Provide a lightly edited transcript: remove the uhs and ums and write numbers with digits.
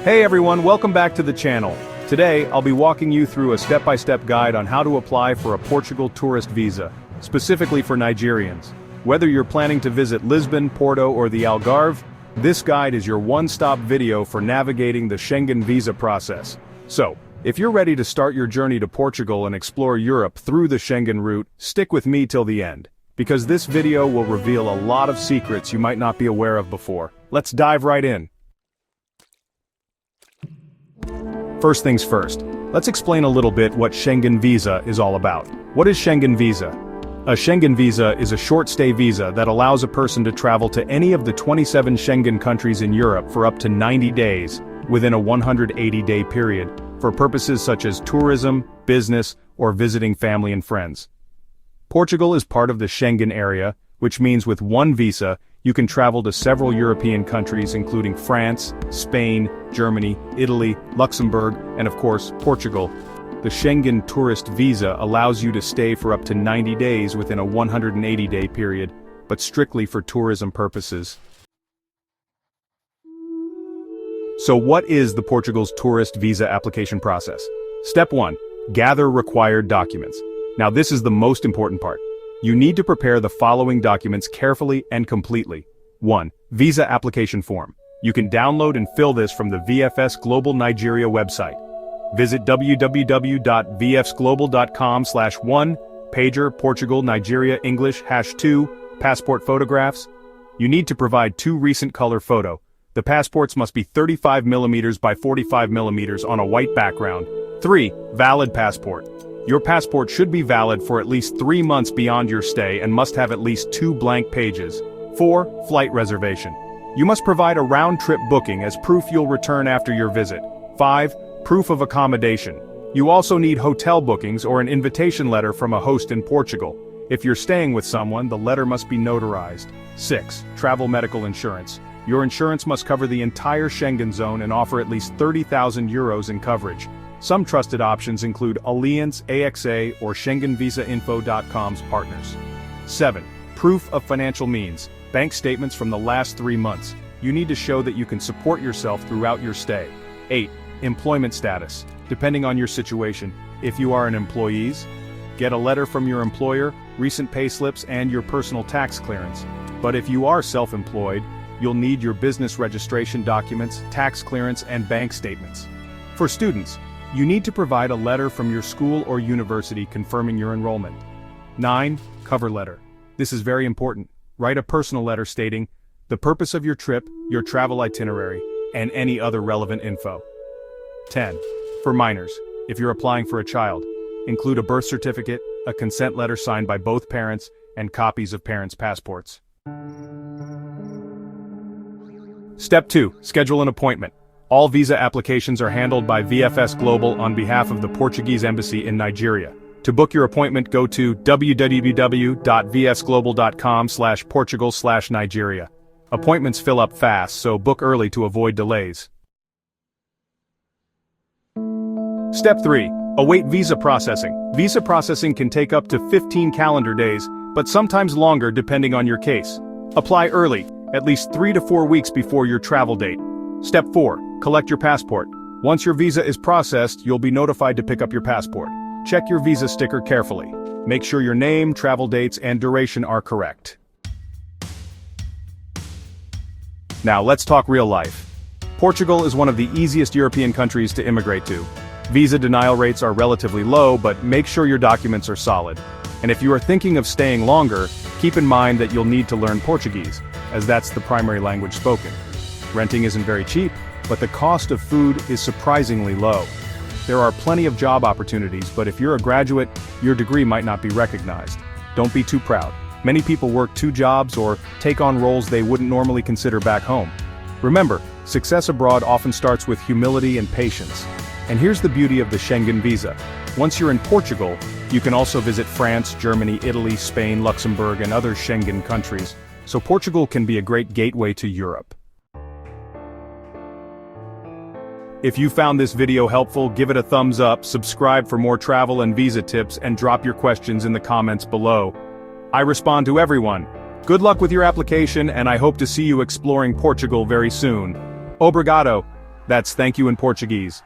Hey everyone, welcome back to the channel. Today, I'll be walking you through a step-by-step guide on how to apply for a Portugal Tourist Visa, specifically for Nigerians. Whether you're planning to visit Lisbon, Porto, or the Algarve, this guide is your one-stop video for navigating the Schengen Visa process. So, if you're ready to start your journey to Portugal and explore Europe through the Schengen route, stick with me till the end, because this video will reveal a lot of secrets you might not be aware of before. Let's dive right in. First things first, let's explain a little bit what Schengen Visa is all about. What is Schengen Visa? A Schengen Visa is a short-stay visa that allows a person to travel to any of the 27 Schengen countries in Europe for up to 90 days, within a 180-day period, for purposes such as tourism, business, or visiting family and friends. Portugal is part of the Schengen area, which means with one visa, you can travel to several European countries including France, Spain, Germany, Italy, Luxembourg, and of course, Portugal. The Schengen Tourist Visa allows you to stay for up to 90 days within a 180-day period, but strictly for tourism purposes. So what is the Portugal's tourist visa application process? Step 1. Gather required documents. Now this is the most important part. You need to prepare the following documents carefully and completely. 1. Visa application form. You can download and fill this from the VFS Global Nigeria website. Visit www.vfsglobal.com/1, pager, Portugal, Nigeria, English, #2, passport photographs. You need to provide 2 recent color photo. The passports must be 35mm by 45mm on a white background. 3. Valid passport. Your passport should be valid for at least 3 months beyond your stay and must have at least 2 blank pages. 4. Flight reservation. You must provide a round-trip booking as proof you'll return after your visit. 5. Proof of accommodation. You also need hotel bookings or an invitation letter from a host in Portugal. If you're staying with someone, the letter must be notarized. 6. Travel medical insurance. Your insurance must cover the entire Schengen zone and offer at least €30,000 in coverage. Some trusted options include Allianz, AXA, or SchengenVisaInfo.com's partners. 7. Proof of financial means. Bank statements from the last 3 months. You need to show that you can support yourself throughout your stay. 8. Employment status. Depending on your situation, if you are an employee, get a letter from your employer, recent payslips, and your personal tax clearance. But if you are self-employed, you'll need your business registration documents, tax clearance, and bank statements. For students, you need to provide a letter from your school or university confirming your enrollment. 9. Cover letter. This is very important. Write a personal letter stating the purpose of your trip, your travel itinerary, and any other relevant info. 10. For minors, if you're applying for a child, include a birth certificate, a consent letter signed by both parents, and copies of parents' passports. Step 2. Schedule an appointment. All visa applications are handled by VFS Global on behalf of the Portuguese Embassy in Nigeria. To book your appointment, go to www.vfsglobal.com/Portugal/Nigeria. Appointments fill up fast, so book early to avoid delays. Step 3. Await visa processing. Visa processing can take up to 15 calendar days, but sometimes longer depending on your case. Apply early, at least 3 to 4 weeks before your travel date. Step 4. Collect your passport. Once your visa is processed, you'll be notified to pick up your passport. Check your visa sticker carefully. Make sure your name, travel dates, and duration are correct. Now let's talk real life. Portugal is one of the easiest European countries to immigrate to. Visa denial rates are relatively low, but make sure your documents are solid. And if you are thinking of staying longer, keep in mind that you'll need to learn Portuguese, as that's the primary language spoken. Renting isn't very cheap, but the cost of food is surprisingly low. There are plenty of job opportunities, but if you're a graduate, your degree might not be recognized. Don't be too proud. Many people work 2 jobs or take on roles they wouldn't normally consider back home. Remember, success abroad often starts with humility and patience. And here's the beauty of the Schengen Visa. Once you're in Portugal, you can also visit France, Germany, Italy, Spain, Luxembourg, and other Schengen countries. So Portugal can be a great gateway to Europe. If you found this video helpful, give it a thumbs up, subscribe for more travel and visa tips, and drop your questions in the comments below. I respond to everyone. Good luck with your application, and I hope to see you exploring Portugal very soon. Obrigado. That's thank you in Portuguese.